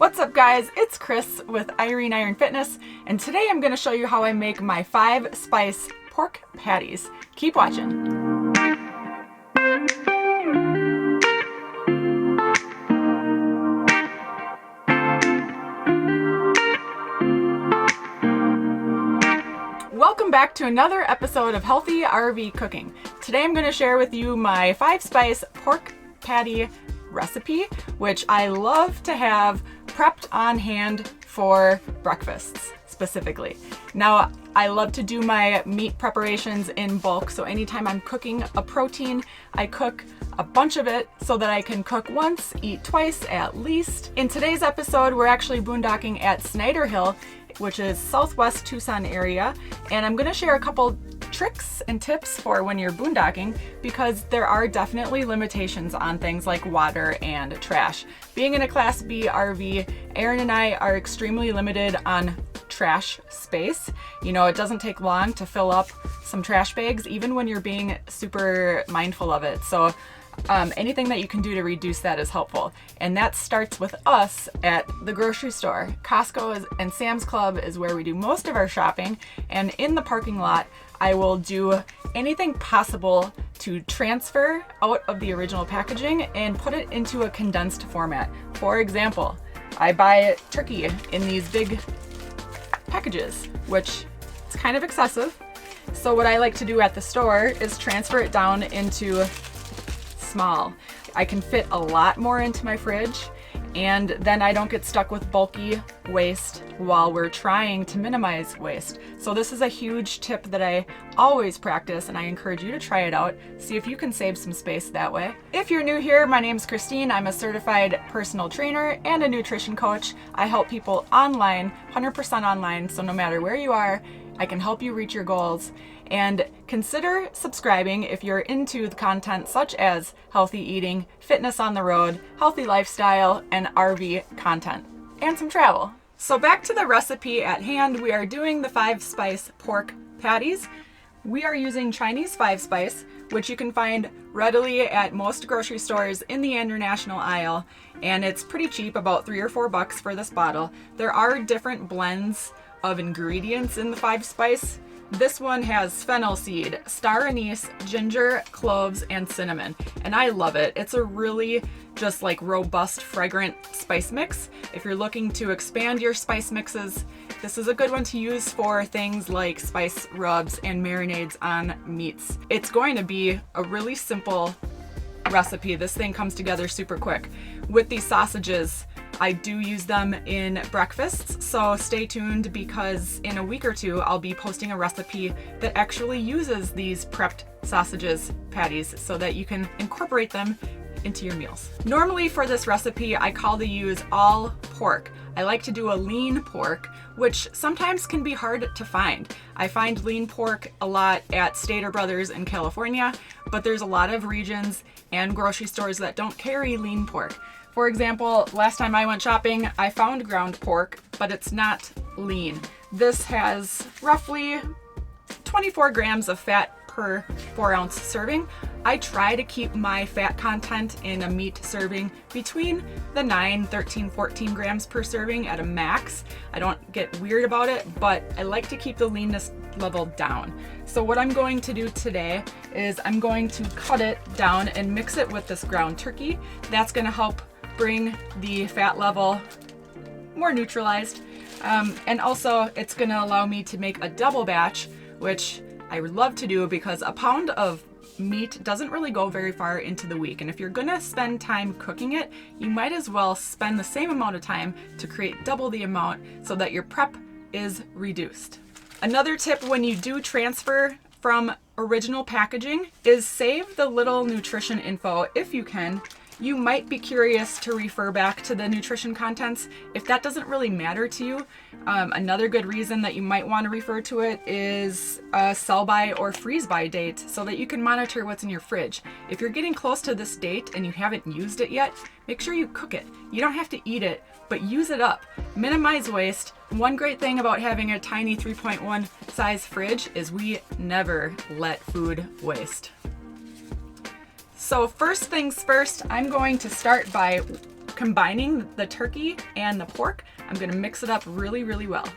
What's up guys, it's Chris with Irene Iron Fitness, and today I'm going to show you how I make my 5-spice pork patties. Keep watching. Welcome back to another episode of Healthy RV Cooking. Today I'm going to share with you my 5-spice pork patty recipe, which I love to have prepped on hand for breakfasts specifically. Now, I love to do my meat preparations in bulk, so anytime I'm cooking a protein, I cook a bunch of it so that I can cook once, eat twice at least. In today's episode, we're actually boondocking at Snyder Hill, which is southwest Tucson area, and I'm going to share a couple tricks and tips for when you're boondocking, because there are definitely limitations on things like water and trash. Being in a Class B RV, Aaron and I are extremely limited on trash space. You know, it doesn't take long to fill up some trash bags, even when you're being super mindful of it. So anything that you can do to reduce that is helpful. And that starts with us at the grocery store. Costco and Sam's Club is where we do most of our shopping. And in the parking lot, I will do anything possible to transfer out of the original packaging and put it into a condensed format. For example, I buy turkey in these big packages, which is kind of excessive. So what I like to do at the store is transfer it down into small. I can fit a lot more into my fridge, and then I don't get stuck with bulky waste while we're trying to minimize waste. So this is a huge tip that I always practice, and I encourage you to try it out. See if you can save some space that way. If you're new here, my name's Christine. I'm a certified personal trainer and a nutrition coach. I help people online, 100% online, so no matter where you are, I can help you reach your goals. And consider subscribing if you're into the content such as healthy eating, fitness on the road, healthy lifestyle, and RV content, and some travel. So back to the recipe at hand, we are doing the 5-spice pork patties. We are using Chinese 5-spice, which you can find readily at most grocery stores in the international aisle, and it's pretty cheap, about $3 or $4 for this bottle. There are different blends of ingredients in the 5-spice. This one has fennel seed, star anise, ginger, cloves, and cinnamon. And I love it. It's a really just like robust, fragrant spice mix. If you're looking to expand your spice mixes, this is a good one to use for things like spice rubs and marinades on meats. It's going to be a really simple recipe. This thing comes together super quick. With these sausages, I do use them in breakfasts, so stay tuned, because in a week or two I'll be posting a recipe that actually uses these prepped sausages patties so that you can incorporate them into your meals. Normally for this recipe, I call to use all pork. I like to do a lean pork, which sometimes can be hard to find. I find lean pork a lot at Stater Brothers in California, but there's a lot of regions and grocery stores that don't carry lean pork. For example, last time I went shopping, I found ground pork, but it's not lean. This has roughly 24 grams of fat per 4-ounce serving. I try to keep my fat content in a meat serving between the 9, 13, 14 grams per serving at a max. I don't get weird about it, but I like to keep the leanness level down. So what I'm going to do today is I'm going to cut it down and mix it with this ground turkey. That's going to help bring the fat level more neutralized. And also it's going to allow me to make a double batch, which I would love to do because a pound of meat doesn't really go very far into the week. And if you're going to spend time cooking it, you might as well spend the same amount of time to create double the amount so that your prep is reduced. Another tip when you do transfer from original packaging is save the little nutrition info if you can. You might be curious to refer back to the nutrition contents. If that doesn't really matter to you, another good reason that you might want to refer to it is a sell-by or freeze-by date so that you can monitor what's in your fridge. If you're getting close to this date and you haven't used it yet, make sure you cook it. You don't have to eat it, but use it up. Minimize waste. One great thing about having a tiny 3.1 size fridge is we never let food waste. So first things first, I'm going to start by combining the turkey and the pork, I'm gonna mix it up really, really well.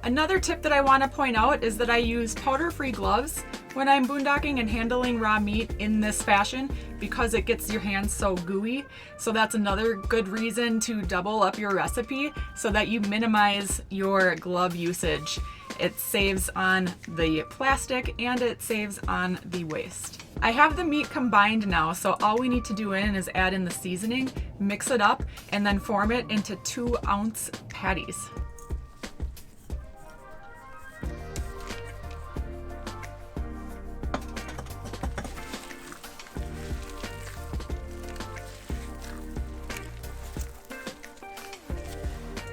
Another tip that I want to point out is that I use powder-free gloves when I'm boondocking and handling raw meat in this fashion because it gets your hands so gooey. So that's another good reason to double up your recipe so that you minimize your glove usage. It saves on the plastic and it saves on the waste. I have the meat combined now, so all we need to do is add in the seasoning, mix it up, and then form it into 2-ounce patties.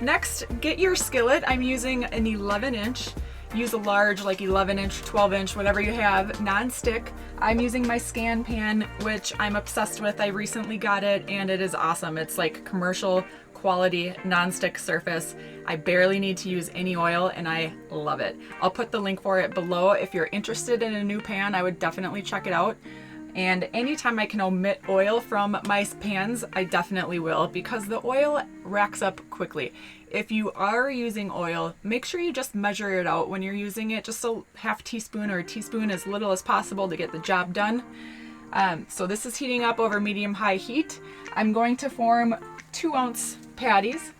Next, get your skillet. I'm using an 11-inch. Use a large, like 11-inch, 12-inch, whatever you have, non-stick. I'm using my Scan Pan, which I'm obsessed with. I recently got it and it is awesome. It's like commercial quality non-stick surface. I barely need to use any oil and I love it. I'll put the link for it below. If you're interested in a new pan, I would definitely check it out. And anytime I can omit oil from my pans, I definitely will because the oil racks up quickly. If you are using oil, make sure you just measure it out when you're using it, just a half teaspoon or a teaspoon, as little as possible to get the job done. So this is heating up over medium-high heat. I'm going to form 2-ounce patties.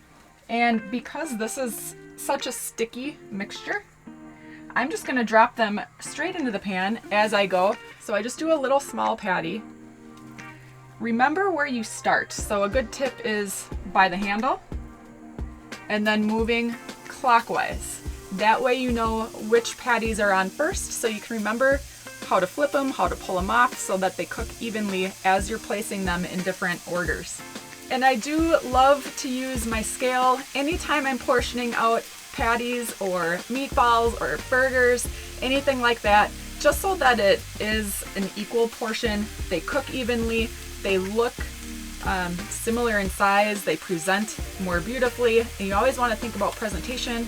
And because this is such a sticky mixture, I'm just gonna drop them straight into the pan as I go. So I just do a little small patty. Remember where you start. So a good tip is by the handle and then moving clockwise. That way you know which patties are on first, so you can remember how to flip them, how to pull them off so that they cook evenly as you're placing them in different orders. And I do love to use my scale anytime I'm portioning out patties or meatballs or burgers, anything like that, just so that it is an equal portion. They cook evenly, they look similar in size, they present more beautifully, and you always want to think about presentation.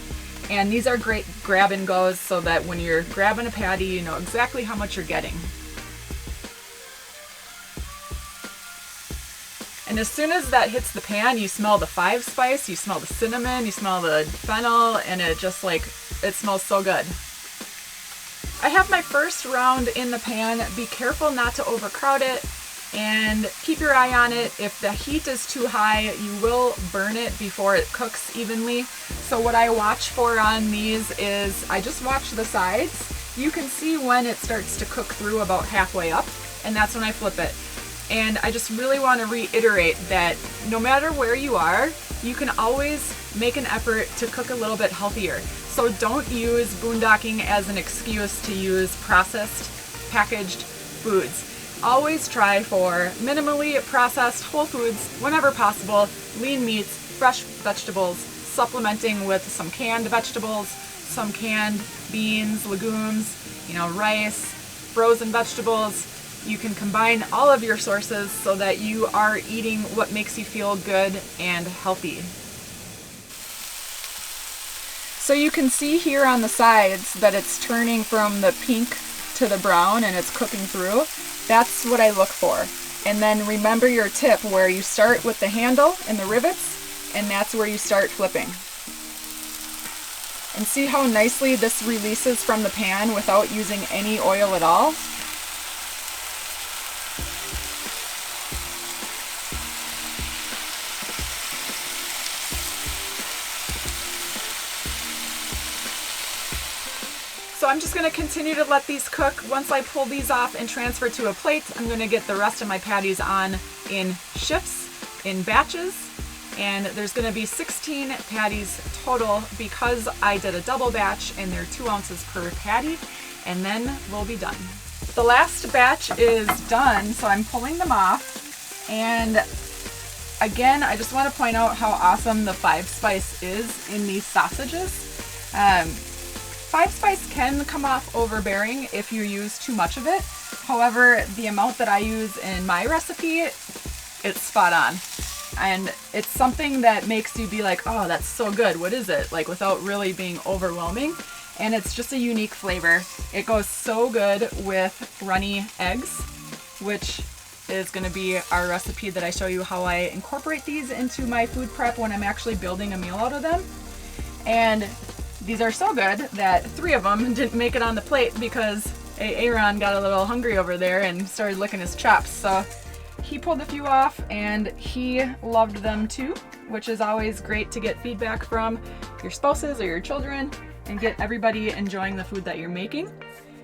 And these are great grab and goes so that when you're grabbing a patty, you know exactly how much you're getting. And as soon as that hits the pan, you smell the 5-spice, you smell the cinnamon, you smell the fennel, and it just like, it smells so good. I have my first round in the pan. Be careful not to overcrowd it and keep your eye on it. If the heat is too high, you will burn it before it cooks evenly. So what I watch for on these is I just watch the sides. You can see when it starts to cook through about halfway up, and that's when I flip it. And I just really want to reiterate that no matter where you are, you can always make an effort to cook a little bit healthier. So don't use boondocking as an excuse to use processed, packaged foods. Always try for minimally processed whole foods whenever possible, lean meats, fresh vegetables, supplementing with some canned vegetables, some canned beans, legumes, rice, frozen vegetables. You can combine all of your sources so that you are eating what makes you feel good and healthy. So you can see here on the sides that it's turning from the pink to the brown and it's cooking through. That's what I look for. And then remember your tip where you start with the handle and the rivets, and that's where you start flipping. And see how nicely this releases from the pan without using any oil at all? So I'm just going to continue to let these cook. Once I pull these off and transfer to a plate, I'm going to get the rest of my patties on in shifts, in batches, and there's going to be 16 patties total because I did a double batch and they're 2 ounces per patty, and then we'll be done. The last batch is done, so I'm pulling them off, and again, I just want to point out how awesome the 5-spice is in these sausages. 5-spice can come off overbearing if you use too much of it. However, the amount that I use in my recipe, it's spot on. And it's something that makes you be like, oh, that's so good. What is it? Like, without really being overwhelming. And it's just a unique flavor. It goes so good with runny eggs, which is going to be our recipe that I show you how I incorporate these into my food prep when I'm actually building a meal out of them. And these are so good that 3 of them didn't make it on the plate because Aaron got a little hungry over there and started licking his chops. So he pulled a few off and he loved them too, which is always great to get feedback from your spouses or your children and get everybody enjoying the food that you're making.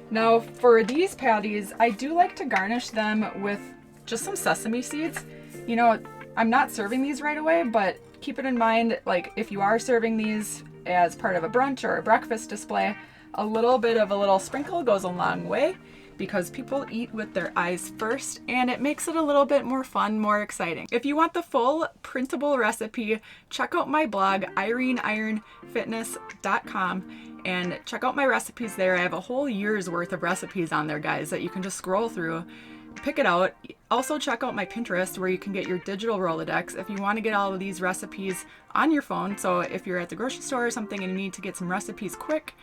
Now for these patties, I do like to garnish them with just some sesame seeds. You know, I'm not serving these right away, but keep it in mind, like if you are serving these as part of a brunch or a breakfast display, a little bit of a little sprinkle goes a long way because people eat with their eyes first and it makes it a little bit more fun, more exciting. If you want the full printable recipe, check out my blog, ireneironfitness.com, and check out my recipes there. I have a whole year's worth of recipes on there, guys, that you can just scroll through, pick it out. Also check out my Pinterest where you can get your digital Rolodex if you want to get all of these recipes on your phone. So if you're at the grocery store or something and you need to get some recipes quick,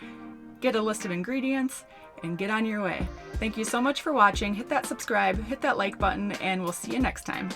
get a list of ingredients and get on your way. Thank you so much for watching. Hit that subscribe, hit that like button, and we'll see you next time.